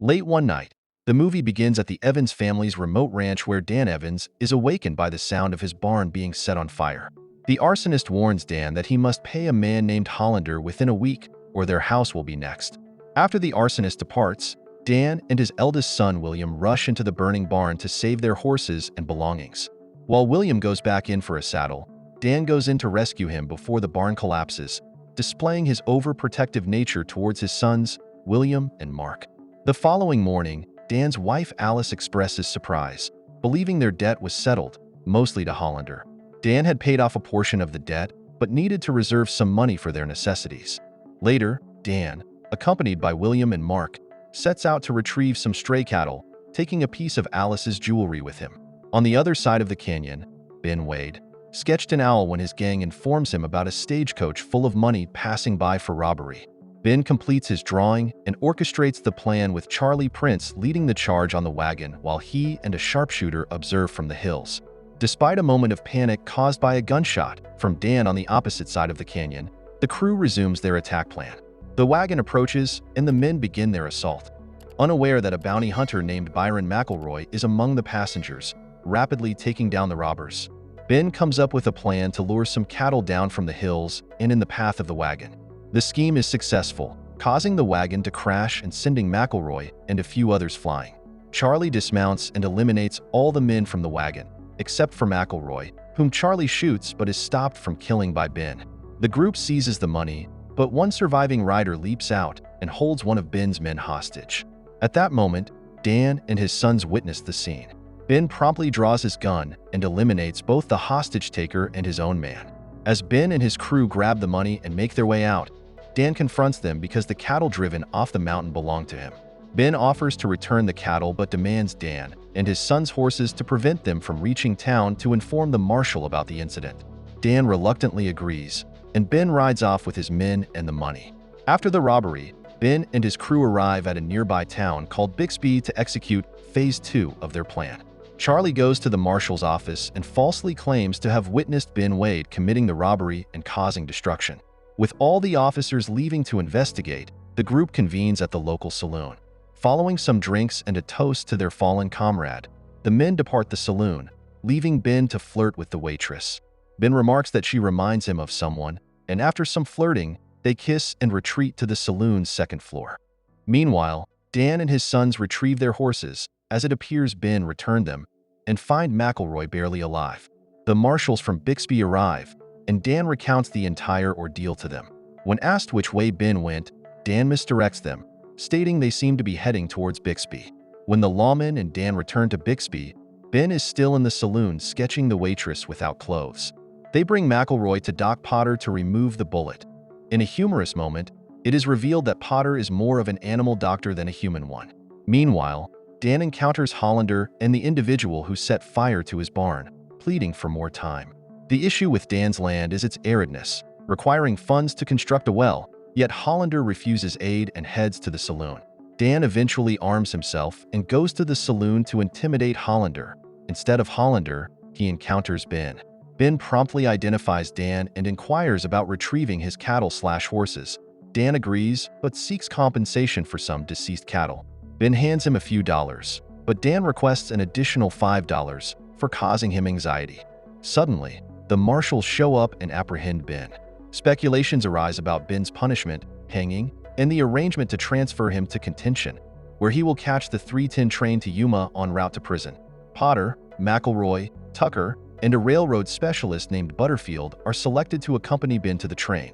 Late one night, the movie begins at the Evans family's remote ranch where Dan Evans is awakened by the sound of his barn being set on fire. The arsonist warns Dan that he must pay a man named Hollander within a week or their house will be next. After the arsonist departs, Dan and his eldest son William rush into the burning barn to save their horses and belongings. While William goes back in for a saddle, Dan goes in to rescue him before the barn collapses, displaying his overprotective nature towards his sons, William and Mark. The following morning, Dan's wife Alice expresses surprise, believing their debt was settled, mostly to Hollander. Dan had paid off a portion of the debt, but needed to reserve some money for their necessities. Later, Dan, accompanied by William and Mark, sets out to retrieve some stray cattle, taking a piece of Alice's jewelry with him. On the other side of the canyon, Ben Wade sketched an owl when his gang informs him about a stagecoach full of money passing by for robbery. Ben completes his drawing and orchestrates the plan with Charlie Prince leading the charge on the wagon while he and a sharpshooter observe from the hills. Despite a moment of panic caused by a gunshot from Dan on the opposite side of the canyon, the crew resumes their attack plan. The wagon approaches and the men begin their assault. Unaware that a bounty hunter named Byron McElroy is among the passengers, rapidly taking down the robbers. Ben comes up with a plan to lure some cattle down from the hills and in the path of the wagon. The scheme is successful, causing the wagon to crash and sending McElroy and a few others flying. Charlie dismounts and eliminates all the men from the wagon, except for McElroy, whom Charlie shoots but is stopped from killing by Ben. The group seizes the money, but one surviving rider leaps out and holds one of Ben's men hostage. At that moment, Dan and his sons witness the scene. Ben promptly draws his gun and eliminates both the hostage taker and his own man. As Ben and his crew grab the money and make their way out, Dan confronts them because the cattle driven off the mountain belong to him. Ben offers to return the cattle but demands Dan and his son's horses to prevent them from reaching town to inform the marshal about the incident. Dan reluctantly agrees, and Ben rides off with his men and the money. After the robbery, Ben and his crew arrive at a nearby town called Bixby to execute Phase 2 of their plan. Charlie goes to the marshal's office and falsely claims to have witnessed Ben Wade committing the robbery and causing destruction. With all the officers leaving to investigate, the group convenes at the local saloon. Following some drinks and a toast to their fallen comrade, the men depart the saloon, leaving Ben to flirt with the waitress. Ben remarks that she reminds him of someone, and after some flirting, they kiss and retreat to the saloon's second floor. Meanwhile, Dan and his sons retrieve their horses, as it appears Ben returned them, and find McElroy barely alive. The marshals from Bixby arrive, and Dan recounts the entire ordeal to them. When asked which way Ben went, Dan misdirects them, stating they seem to be heading towards Bixby. When the lawmen and Dan return to Bixby, Ben is still in the saloon sketching the waitress without clothes. They bring McElroy to Doc Potter to remove the bullet. In a humorous moment, it is revealed that Potter is more of an animal doctor than a human one. Meanwhile, Dan encounters Hollander and the individual who set fire to his barn, pleading for more time. The issue with Dan's land is its aridness, requiring funds to construct a well, yet Hollander refuses aid and heads to the saloon. Dan eventually arms himself and goes to the saloon to intimidate Hollander. Instead of Hollander, he encounters Ben. Ben promptly identifies Dan and inquires about retrieving his cattle/horses. Dan agrees, but seeks compensation for some deceased cattle. Ben hands him a few dollars, but Dan requests an additional $5 for causing him anxiety. Suddenly, the marshals show up and apprehend Ben. Speculations arise about Ben's punishment, hanging, and the arrangement to transfer him to contention, where he will catch the 310 train to Yuma en route to prison. Potter, McElroy, Tucker, and a railroad specialist named Butterfield are selected to accompany Ben to the train.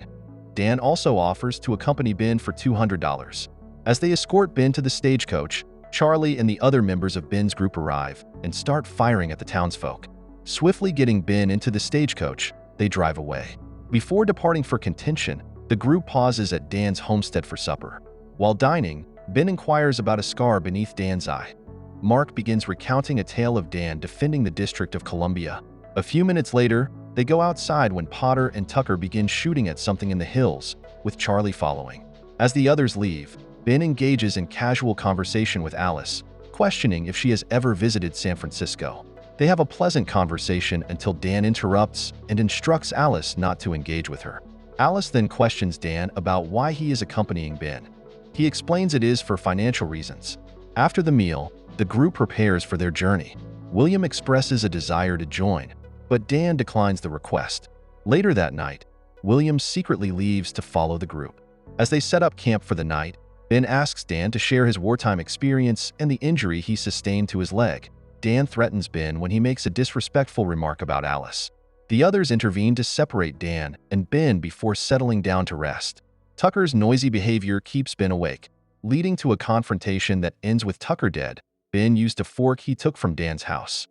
Dan also offers to accompany Ben for $200. As they escort Ben to the stagecoach, Charlie and the other members of Ben's group arrive and start firing at the townsfolk. Swiftly getting Ben into the stagecoach, they drive away. Before departing for contention, the group pauses at Dan's homestead for supper. While dining, Ben inquires about a scar beneath Dan's eye. Mark begins recounting a tale of Dan defending the District of Columbia. A few minutes later, they go outside when Potter and Tucker begin shooting at something in the hills, with Charlie following. As the others leave, Ben engages in casual conversation with Alice, questioning if she has ever visited San Francisco. They have a pleasant conversation until Dan interrupts and instructs Alice not to engage with her. Alice then questions Dan about why he is accompanying Ben. He explains it is for financial reasons. After the meal, the group prepares for their journey. William expresses a desire to join, but Dan declines the request. Later that night, William secretly leaves to follow the group. As they set up camp for the night, Ben asks Dan to share his wartime experience and the injury he sustained to his leg. Dan threatens Ben when he makes a disrespectful remark about Alice. The others intervene to separate Dan and Ben before settling down to rest. Tucker's noisy behavior keeps Ben awake, leading to a confrontation that ends with Tucker dead. Ben used a fork he took from Dan's house.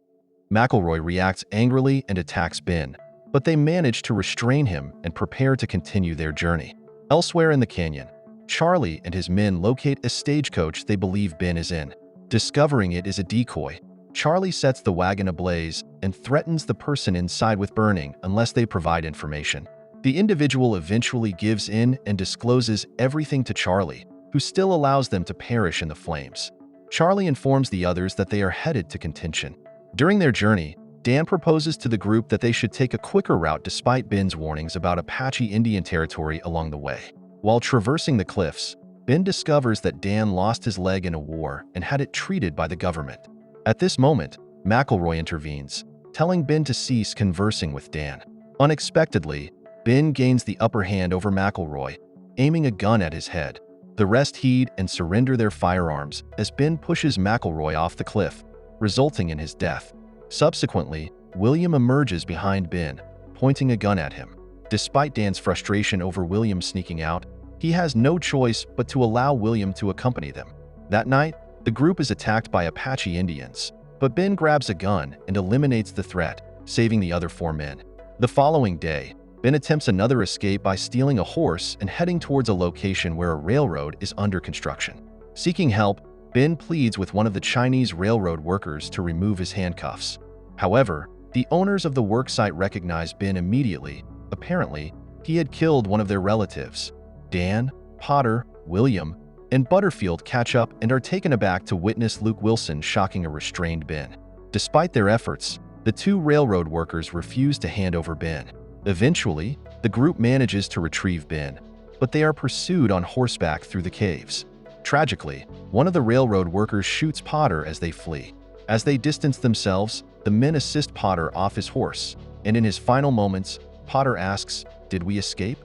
McElroy reacts angrily and attacks Ben, but they manage to restrain him and prepare to continue their journey. Elsewhere in the canyon, Charlie and his men locate a stagecoach they believe Ben is in. Discovering it is a decoy, Charlie sets the wagon ablaze and threatens the person inside with burning unless they provide information. The individual eventually gives in and discloses everything to Charlie, who still allows them to perish in the flames. Charlie informs the others that they are headed to contention. During their journey, Dan proposes to the group that they should take a quicker route despite Ben's warnings about Apache Indian territory along the way. While traversing the cliffs, Ben discovers that Dan lost his leg in a war and had it treated by the government. At this moment, McElroy intervenes, telling Ben to cease conversing with Dan. Unexpectedly, Ben gains the upper hand over McElroy, aiming a gun at his head. The rest heed and surrender their firearms as Ben pushes McElroy off the cliff, resulting in his death. Subsequently, William emerges behind Ben, pointing a gun at him. Despite Dan's frustration over William sneaking out, he has no choice but to allow William to accompany them. That night, the group is attacked by Apache Indians, but Ben grabs a gun and eliminates the threat, saving the other 4 men. The following day, Ben attempts another escape by stealing a horse and heading towards a location where a railroad is under construction. Seeking help, Ben pleads with one of the Chinese railroad workers to remove his handcuffs. However, the owners of the worksite recognize Ben immediately. Apparently, he had killed one of their relatives. Dan, Potter, William, and Butterfield catch up and are taken aback to witness Luke Wilson shocking a restrained Ben. Despite their efforts, the 2 railroad workers refuse to hand over Ben. Eventually, the group manages to retrieve Ben, but they are pursued on horseback through the caves. Tragically, one of the railroad workers shoots Potter as they flee. As they distance themselves, the men assist Potter off his horse, and in his final moments, Potter asks, "Did we escape?"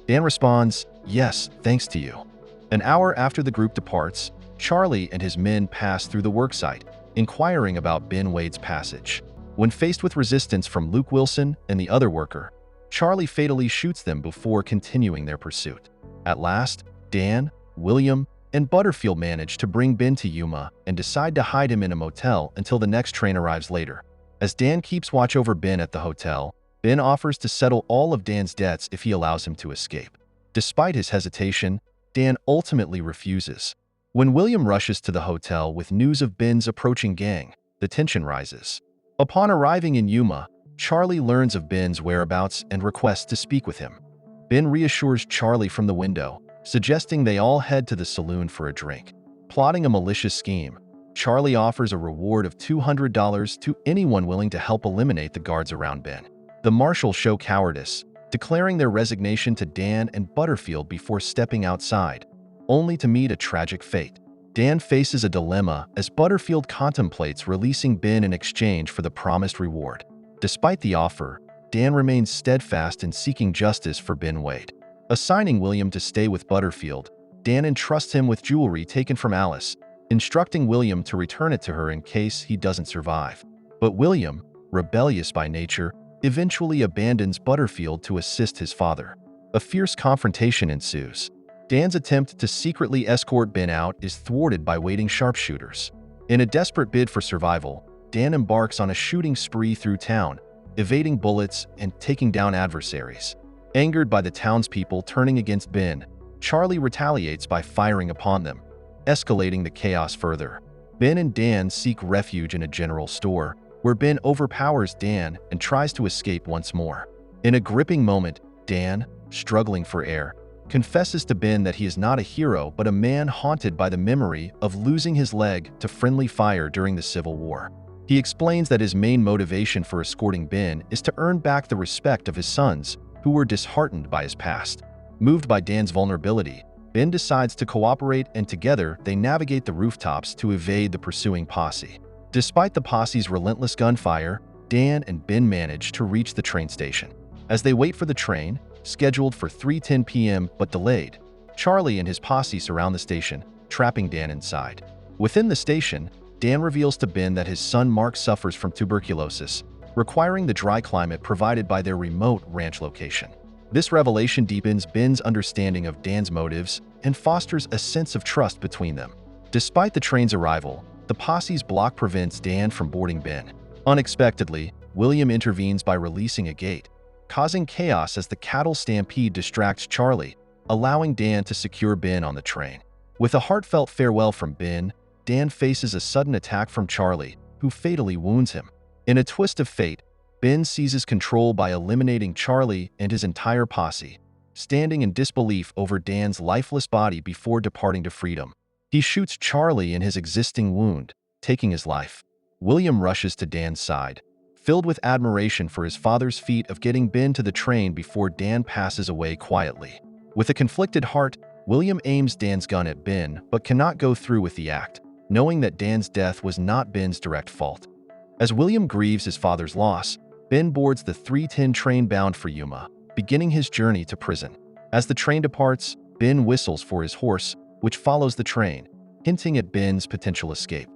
Dan responds, "Yes, thanks to you." An hour after the group departs, Charlie and his men pass through the worksite, inquiring about Ben Wade's passage. When faced with resistance from Luke Wilson and the other worker, Charlie fatally shoots them before continuing their pursuit. At last, Dan, William, and Butterfield manage to bring Ben to Yuma and decide to hide him in a motel until the next train arrives later. As Dan keeps watch over Ben at the hotel, Ben offers to settle all of Dan's debts if he allows him to escape. Despite his hesitation, Dan ultimately refuses. When William rushes to the hotel with news of Ben's approaching gang, the tension rises. Upon arriving in Yuma, Charlie learns of Ben's whereabouts and requests to speak with him. Ben reassures Charlie from the window, suggesting they all head to the saloon for a drink. Plotting a malicious scheme, Charlie offers a reward of $200 to anyone willing to help eliminate the guards around Ben. The marshals show cowardice, declaring their resignation to Dan and Butterfield before stepping outside, only to meet a tragic fate. Dan faces a dilemma as Butterfield contemplates releasing Ben in exchange for the promised reward. Despite the offer, Dan remains steadfast in seeking justice for Ben Wade. Assigning William to stay with Butterfield, Dan entrusts him with jewelry taken from Alice, instructing William to return it to her in case he doesn't survive. But William, rebellious by nature, eventually abandons Butterfield to assist his father. A fierce confrontation ensues. Dan's attempt to secretly escort Ben out is thwarted by waiting sharpshooters. In a desperate bid for survival, Dan embarks on a shooting spree through town, evading bullets and taking down adversaries. Angered by the townspeople turning against Ben, Charlie retaliates by firing upon them, escalating the chaos further. Ben and Dan seek refuge in a general store, where Ben overpowers Dan and tries to escape once more. In a gripping moment, Dan, struggling for air, confesses to Ben that he is not a hero but a man haunted by the memory of losing his leg to friendly fire during the Civil War. He explains that his main motivation for escorting Ben is to earn back the respect of his sons, who were disheartened by his past. Moved by Dan's vulnerability, Ben decides to cooperate, and together they navigate the rooftops to evade the pursuing posse. Despite the posse's relentless gunfire, Dan and Ben manage to reach the train station. As they wait for the train, scheduled for 3:10 p.m. but delayed, Charlie and his posse surround the station, trapping Dan inside. Within the station, Dan reveals to Ben that his son Mark suffers from tuberculosis, requiring the dry climate provided by their remote ranch location. This revelation deepens Ben's understanding of Dan's motives and fosters a sense of trust between them. Despite the train's arrival, the posse's block prevents Dan from boarding Ben. Unexpectedly, William intervenes by releasing a gate, causing chaos as the cattle stampede distracts Charlie, allowing Dan to secure Ben on the train. With a heartfelt farewell from Ben, Dan faces a sudden attack from Charlie, who fatally wounds him. In a twist of fate, Ben seizes control by eliminating Charlie and his entire posse, standing in disbelief over Dan's lifeless body before departing to freedom. He shoots Charlie in his existing wound, taking his life. William rushes to Dan's side, filled with admiration for his father's feat of getting Ben to the train before Dan passes away quietly. With a conflicted heart, William aims Dan's gun at Ben but cannot go through with the act, knowing that Dan's death was not Ben's direct fault. As William grieves his father's loss, Ben boards the 3:10 train bound for Yuma, beginning his journey to prison. As the train departs, Ben whistles for his horse, which follows the train, hinting at Ben's potential escape.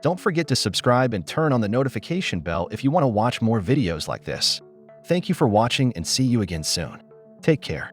Don't forget to subscribe and turn on the notification bell if you want to watch more videos like this. Thank you for watching and see you again soon. Take care.